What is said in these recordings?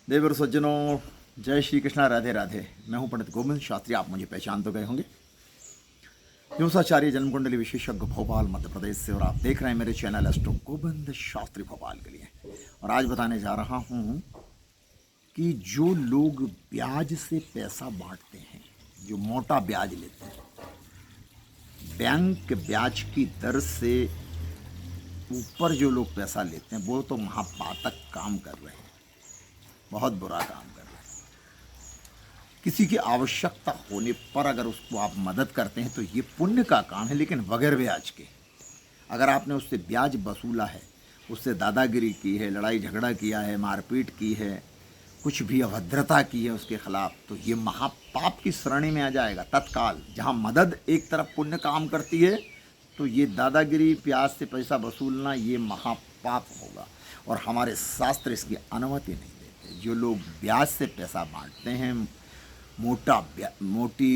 देवर सज्जनों, जय श्री कृष्णा, राधे राधे। मैं हूं पंडित गोविंद शास्त्री। आप मुझे पहचान तो गए होंगे। व्योमसाचार्य जन्म कुंडली विशेषज्ञ, भोपाल मध्य प्रदेश से। और आप देख रहे हैं मेरे चैनल एस्ट्रो गोविंद शास्त्री भोपाल के लिए। और आज बताने जा रहा हूं कि जो लोग ब्याज से पैसा बांटते हैं, जो मोटा ब्याज लेते हैं, बैंक ब्याज की दर से ऊपर जो लोग पैसा लेते हैं, वो तो महापातक काम कर रहे हैं, बहुत बुरा काम कर रहे हैं। किसी की आवश्यकता होने पर अगर उसको आप मदद करते हैं तो ये पुण्य का काम है, लेकिन बगैर ब्याज के। अगर आपने उससे ब्याज वसूला है, उससे दादागिरी की है, लड़ाई झगड़ा किया है, मारपीट की है, कुछ भी अभद्रता की है उसके खिलाफ, तो ये महापाप की श्रेणी में आ जाएगा तत्काल। जहाँ मदद एक तरफ पुण्य काम करती है, तो ये दादागिरी, ब्याज से पैसा वसूलना, ये महापाप होगा। और हमारे शास्त्र इसकी अनुमति नहीं देते। जो लोग ब्याज से पैसा बांटते हैं, मोटी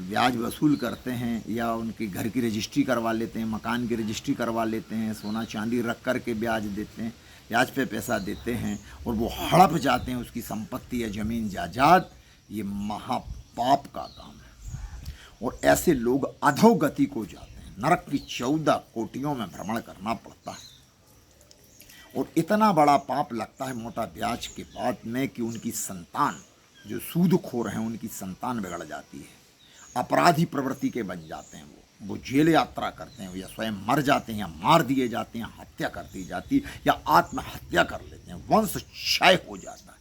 ब्याज वसूल करते हैं, या उनके घर की रजिस्ट्री करवा लेते हैं, मकान की रजिस्ट्री करवा लेते हैं, सोना चांदी रख कर के ब्याज देते हैं, ब्याज पे पैसा देते हैं, और वो हड़प जाते हैं उसकी संपत्ति या ज़मीन जायदाद, ये महापाप का काम है। और ऐसे लोग अधोगति को जाते हैं, नरक की 14 कोटियों में भ्रमण करना पड़ता है। और इतना बड़ा पाप लगता है मोटा ब्याज के बाद में कि उनकी संतान, जो सूदखोर हैं, उनकी संतान बिगड़ जाती है, अपराधी प्रवृत्ति के बन जाते हैं। वो जेल यात्रा करते हैं, या स्वयं मर जाते हैं, या मार दिए जाते हैं, हत्या कर दी जाती, या आत्महत्या कर लेते हैं, वंश क्षय हो जाता है।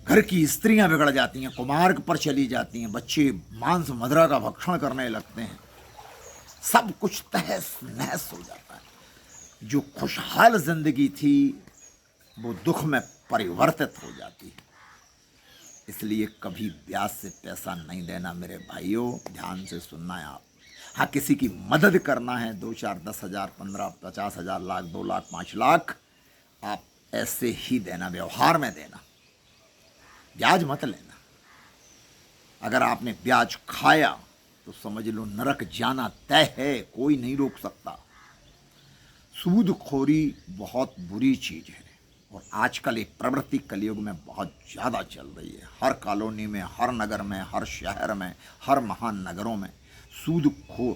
घर की स्त्रियां बिगड़ जाती हैं, कुमार्ग पर चली जाती हैं, बच्चे मांस मदिरा का भक्षण करने लगते हैं, सब कुछ तहस नहस हो जाता है। जो खुशहाल जिंदगी थी वो दुख में परिवर्तित हो जाती है। इसलिए कभी ब्याज से पैसा नहीं देना मेरे भाइयों, ध्यान से सुनना है आप। हाँ, किसी की मदद करना है, 2, 4, 10 हज़ार, 15, 50 हज़ार, लाख, 2 लाख, 5 लाख, आप ऐसे ही देना, व्यवहार में देना, ब्याज मत लेना। अगर आपने ब्याज खाया तो समझ लो नरक जाना तय है, कोई नहीं रोक सकता। सूदखोरी बहुत बुरी चीज़ है, और आजकल एक प्रवृत्ति कलयुग में बहुत ज़्यादा चल रही है। हर कॉलोनी में, हर नगर में, हर शहर में, हर महान नगरों में सूदखोर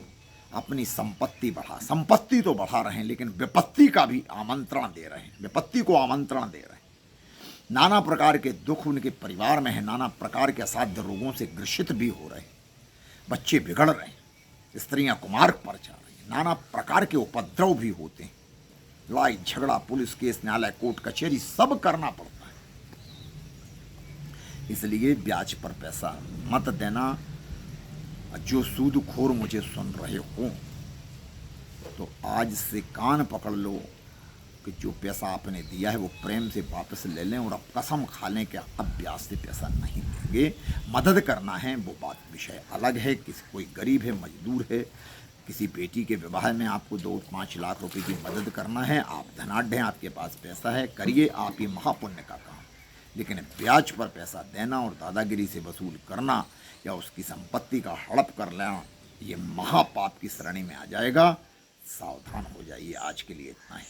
अपनी संपत्ति तो बढ़ा रहे हैं, लेकिन विपत्ति का भी आमंत्रण दे रहे हैं, विपत्ति को आमंत्रण दे रहे हैं। नाना प्रकार के दुख उनके परिवार में है, नाना प्रकार के असाध्य रोगों से ग्रसित भी हो रहे हैं, बच्चे बिगड़ रहे हैं, स्त्रियां कुमार्ग पर जा रही हैं, नाना प्रकार के उपद्रव भी होते हैं, लड़ाई झगड़ा, पुलिस केस, न्यायालय, कोर्ट कचहरी, सब करना पड़ता है। इसलिए ब्याज पर पैसा मत देना। जो सूदखोर मुझे सुन रहे हो, तो आज से कान पकड़ लो कि जो पैसा आपने दिया है वो प्रेम से वापस ले लें, और अब कसम खा लें कि अब ब्याज से पैसा नहीं देंगे। मदद करना है वो बात, विषय अलग है। किसी कोई गरीब है, मजदूर है, किसी बेटी के विवाह में आपको 2-5 लाख रुपए की मदद करना है, आप धनाढ्य हैं, आपके पास पैसा है, करिए, आप ये महापुण्य का काम। लेकिन ब्याज पर पैसा देना और दादागिरी से वसूल करना, या उसकी संपत्ति का हड़प कर लेना, ये महापाप की श्रेणी में आ जाएगा। सावधान हो जाइए। आज के लिए इतना ही।